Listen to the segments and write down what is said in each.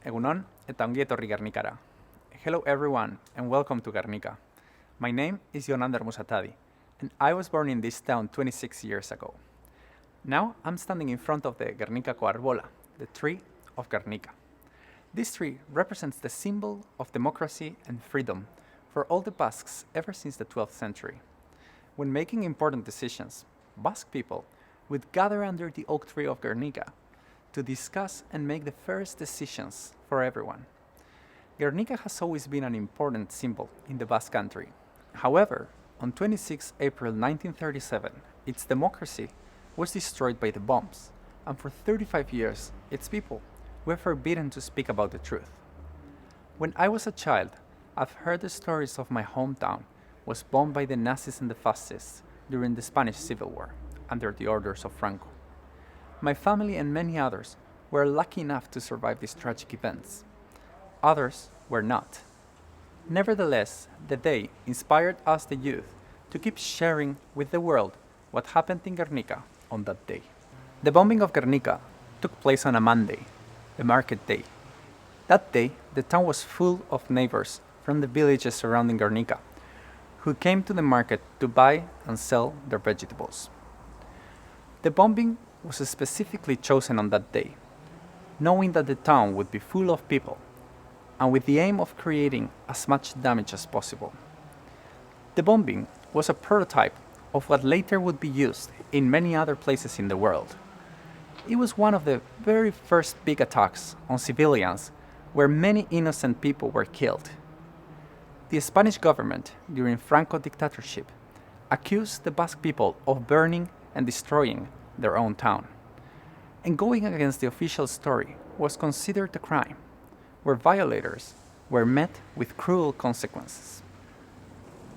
Egunon eta ongi etorri Gernikara. Hello everyone and welcome to Gernika. My name is Yonander Musatadi and I was born in this town 26 years ago. Now I'm standing in front of the Gernikako Arbola, the tree of Gernika. This tree represents the symbol of democracy and freedom for all the Basques ever since the 12th century. When making important decisions, Basque people would gather under the oak tree of Gernika to discuss and make the first decisions for everyone. Gernika has always been an important symbol in the Basque Country. However, on 26 April 1937, its democracy was destroyed by the bombs, and for 35 years, its people were forbidden to speak about the truth. When I was a child, I've heard the stories of my hometown was bombed by the Nazis and the fascists during the Spanish Civil War, under the orders of Franco. My family and many others were lucky enough to survive these tragic events. Others were not. Nevertheless, the day inspired us, the youth, to keep sharing with the world what happened in Gernika on that day. The bombing of Gernika took place on a Monday, the market day. That day, the town was full of neighbors from the villages surrounding Gernika, who came to the market to buy and sell their vegetables. The bombing was specifically chosen on that day, knowing that the town would be full of people, and with the aim of creating as much damage as possible. The bombing was a prototype of what later would be used in many other places in the world. It was one of the very first big attacks on civilians where many innocent people were killed. The Spanish government, during Franco dictatorship, accused the Basque people of burning and destroying their own town. And going against the official story was considered a crime, where violators were met with cruel consequences.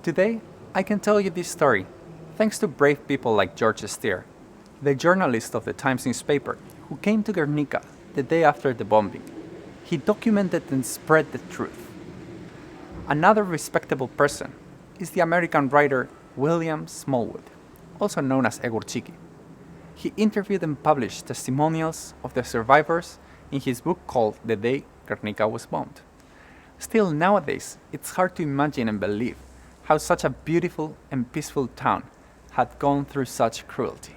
Today, I can tell you this story thanks to brave people like George Steer, the journalist of the Times newspaper who came to Gernika the day after the bombing. He documented and spread the truth. Another respectable person is the American writer William Smallwood, also known as Egurchiki. He interviewed and published testimonials of the survivors in his book called The Day Gernika Was Bombed. Still nowadays, it's hard to imagine and believe how such a beautiful and peaceful town had gone through such cruelty.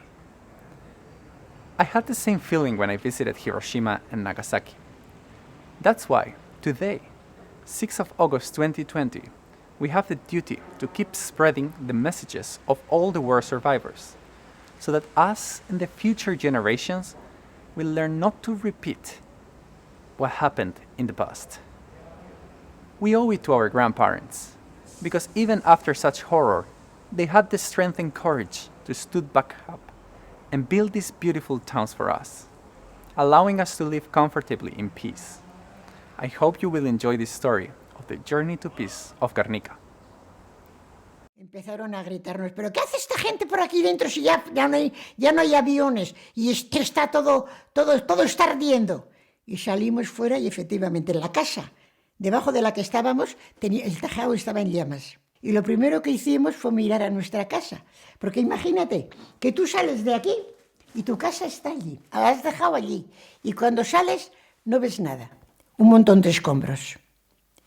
I had the same feeling when I visited Hiroshima and Nagasaki. That's why, today, 6th of August 2020, we have the duty to keep spreading the messages of all the war survivors, so that us and the future generations will learn not to repeat what happened in the past. We owe it to our grandparents, because even after such horror, they had the strength and courage to stood back up and build these beautiful towns for us, allowing us to live comfortably in peace. I hope you will enjoy this story of the journey to peace of Gernika. Empezaron a gritarnos, ¿pero qué hace esta gente por aquí dentro si ya no hay aviones y está todo está ardiendo? Y salimos fuera y efectivamente la casa, debajo de la que estábamos, el tejado estaba en llamas. Y lo primero que hicimos fue mirar a nuestra casa, porque imagínate que tú sales de aquí y tu casa está allí, la has dejado allí, y cuando sales no ves nada, un montón de escombros.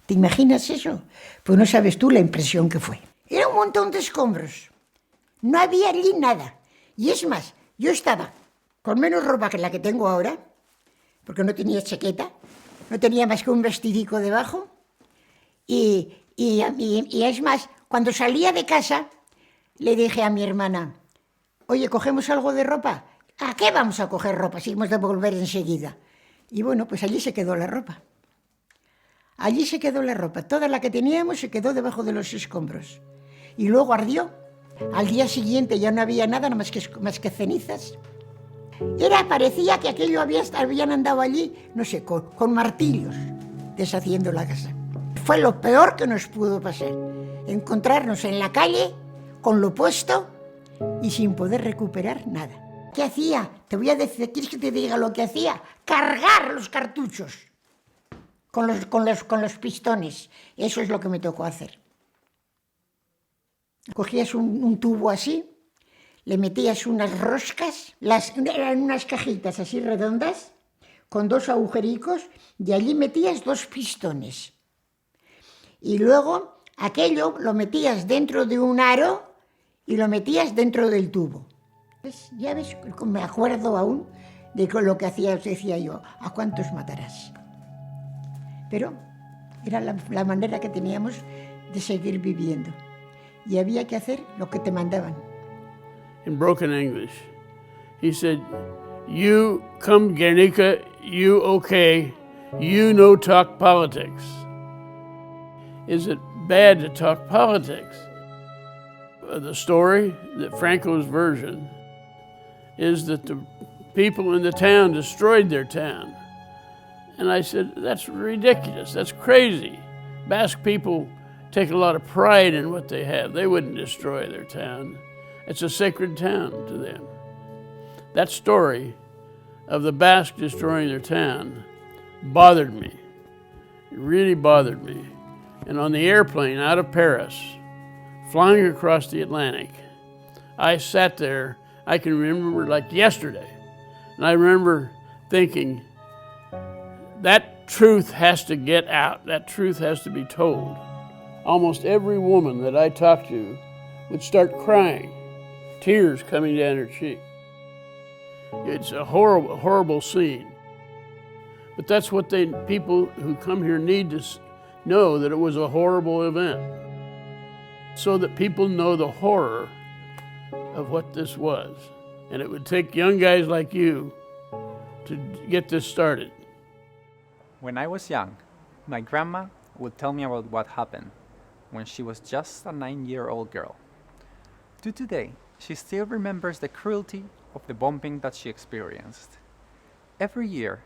¿Te imaginas eso? Pues no sabes tú la impresión que fue. Era un montón de escombros. No había allí nada. Y es más, yo estaba con menos ropa que la que tengo ahora, porque no tenía chaqueta, no tenía más que un vestidico debajo. Y es más, cuando salía de casa, le dije a mi hermana, oye, ¿cogemos algo de ropa? ¿A qué vamos a coger ropa si hemos de volver enseguida? Y bueno, pues allí se quedó la ropa. Allí se quedó la ropa. Toda la que teníamos se quedó debajo de los escombros. Y luego ardió. Al día siguiente ya no había nada más que cenizas. Parecía que aquello habían andado allí, no sé, con martillos, deshaciendo la casa. Fue lo peor que nos pudo pasar. Encontrarnos en la calle, con lo puesto y sin poder recuperar nada. ¿Qué hacía? Te voy a decir, ¿quieres que te diga lo que hacía? Cargar los cartuchos con los pistones. Eso es lo que me tocó hacer. Cogías un tubo así, le metías unas roscas, eran unas cajitas así redondas, con 2 agujericos y allí metías 2 pistones. Y luego aquello lo metías dentro de un aro y lo metías dentro del tubo. Ya ves, me acuerdo aún de lo que decía yo, ¿a cuántos matarás? Pero era la manera que teníamos de seguir viviendo. Y había que hacer lo que te mandaban. In broken English, he said, "You come Gernika, you okay, you no talk politics." Is it bad to talk politics? The story, that Franco's version, is that the people in the town destroyed their town. And I said, that's ridiculous, that's crazy. Basque people take a lot of pride in what they have. They wouldn't destroy their town. It's a sacred town to them. That story of the Basque destroying their town bothered me. It really bothered me. And on the airplane out of Paris, flying across the Atlantic, I sat there, I can remember like yesterday, and I remember thinking, that truth has to get out, that truth has to be told. Almost every woman that I talked to would start crying, tears coming down her cheek. It's a horrible, horrible scene. But that's what people who come here need to know, that it was a horrible event, so that people know the horror of what this was. And it would take young guys like you to get this started. When I was young, my grandma would tell me about what happened when she was just a 9-year-old girl. To today, she still remembers the cruelty of the bombing that she experienced. Every year,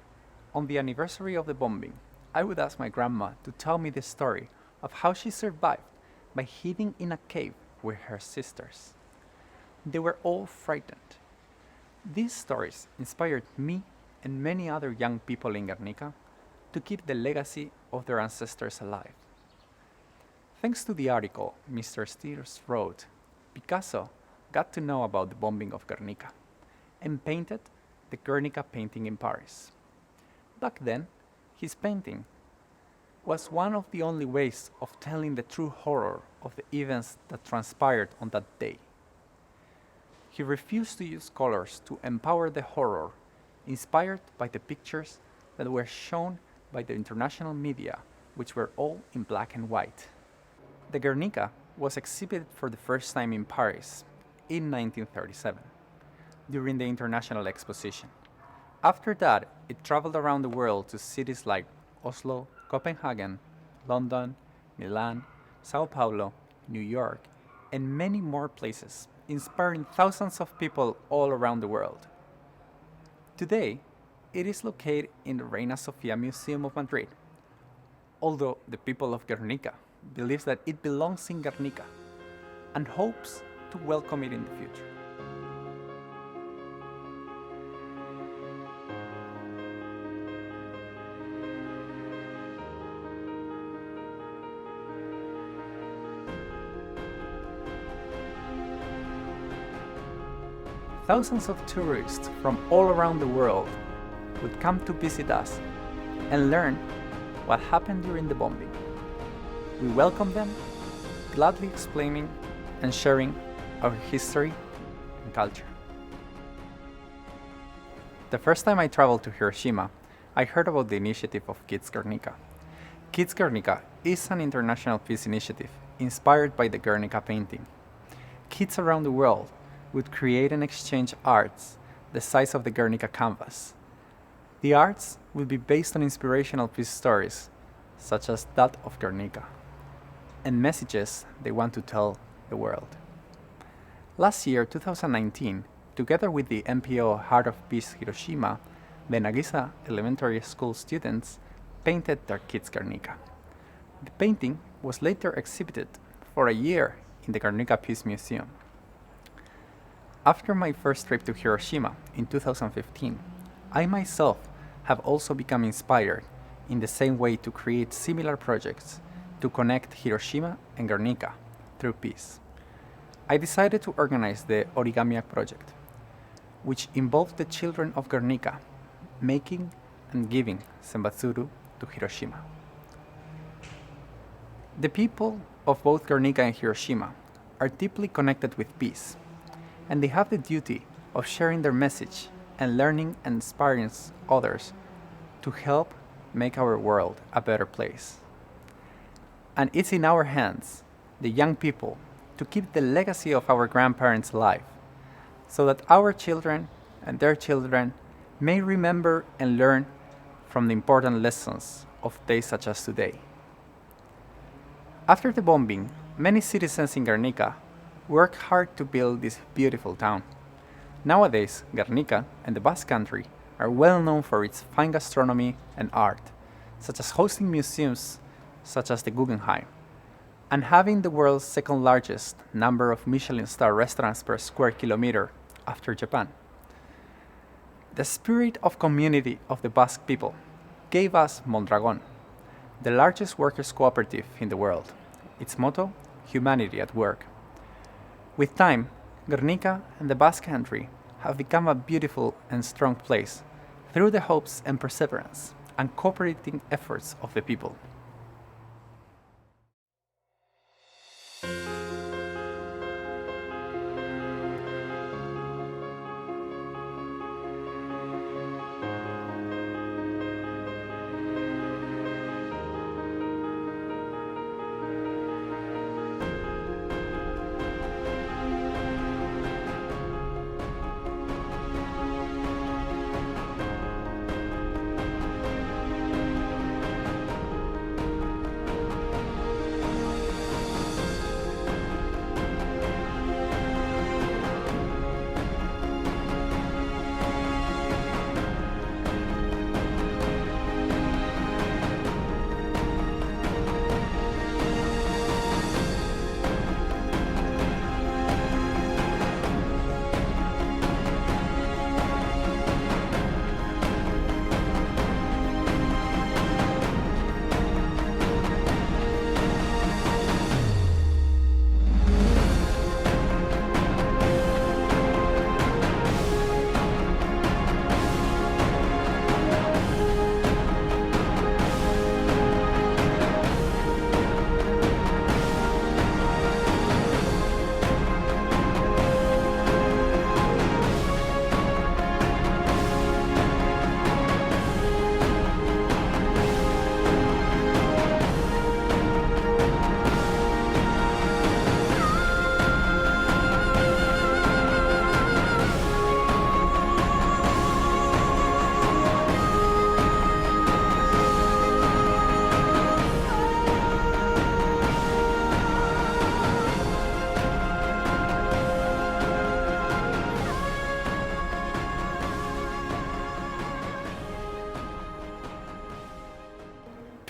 on the anniversary of the bombing, I would ask my grandma to tell me the story of how she survived by hiding in a cave with her sisters. They were all frightened. These stories inspired me and many other young people in Gernika to keep the legacy of their ancestors alive. Thanks to the article Mr. Steers wrote, Picasso got to know about the bombing of Gernika and painted the Gernika painting in Paris. Back then, his painting was one of the only ways of telling the true horror of the events that transpired on that day. He refused to use colors to empower the horror, inspired by the pictures that were shown by the international media, which were all in black and white. The Gernika was exhibited for the first time in Paris in 1937, during the International Exposition. After that, it traveled around the world to cities like Oslo, Copenhagen, London, Milan, Sao Paulo, New York, and many more places, inspiring thousands of people all around the world. Today, it is located in the Reina Sofia Museum of Madrid, although the people of Gernika believes that it belongs in Gernika and hopes to welcome it in the future. Thousands of tourists from all around the world would come to visit us and learn what happened during the bombing. We welcome them, gladly explaining and sharing our history and culture. The first time I traveled to Hiroshima, I heard about the initiative of Kids Gernika. Kids Gernika is an international peace initiative inspired by the Gernika painting. Kids around the world would create and exchange arts the size of the Gernika canvas. The arts would be based on inspirational peace stories, such as that of Gernika, and messages they want to tell the world. Last year, 2019, together with the NPO Heart of Peace Hiroshima, the Nagisa Elementary School students painted their Kids Gernika. The painting was later exhibited for a year in the Gernika Peace Museum. After my first trip to Hiroshima in 2015, I myself have also become inspired in the same way to create similar projects to connect Hiroshima and Gernika through peace. I decided to organize the Origamiak project, which involved the children of Gernika making and giving Senbatsuru to Hiroshima. The people of both Gernika and Hiroshima are deeply connected with peace, and they have the duty of sharing their message and learning and inspiring others to help make our world a better place. And it's in our hands, the young people, to keep the legacy of our grandparents alive, so that our children and their children may remember and learn from the important lessons of days such as today. After the bombing, many citizens in Gernika worked hard to build this beautiful town. Nowadays, Gernika and the Basque Country are well known for its fine gastronomy and art, such as hosting museums such as the Guggenheim, and having the world's second largest number of Michelin-star restaurants per square kilometer after Japan. The spirit of community of the Basque people gave us Mondragon, the largest workers' cooperative in the world. Its motto, humanity at work. With time, Gernika and the Basque Country have become a beautiful and strong place through the hopes and perseverance and cooperating efforts of the people.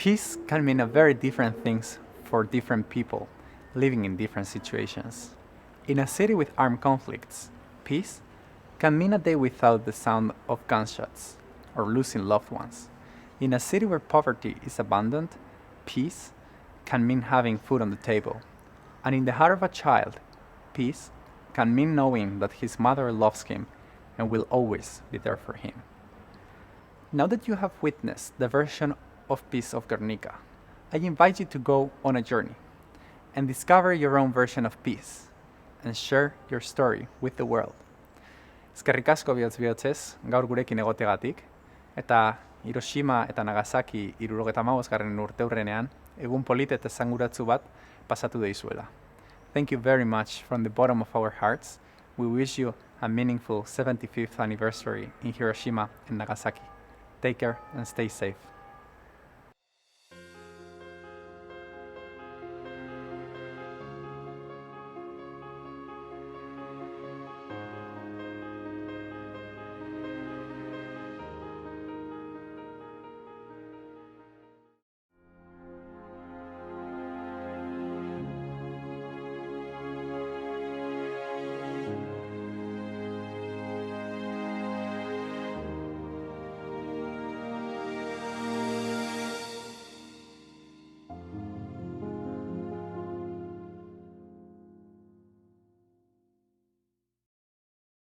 Peace can mean a very different things for different people living in different situations. In a city with armed conflicts, peace can mean a day without the sound of gunshots or losing loved ones. In a city where poverty is abundant, peace can mean having food on the table. And in the heart of a child, peace can mean knowing that his mother loves him and will always be there for him. Now that you have witnessed the version of Peace of Gernika, I invite you to go on a journey and discover your own version of peace and share your story with the world. Eskerrik asko bihotz-bihotzez gaur gurekin egotegatik, eta Hiroshima eta Nagasaki 75. urteurrenean egun polit eta esanguratsu bat pasatu deizuela. Thank you very much from the bottom of our hearts. We wish you a meaningful 75th anniversary in Hiroshima and Nagasaki. Take care and stay safe.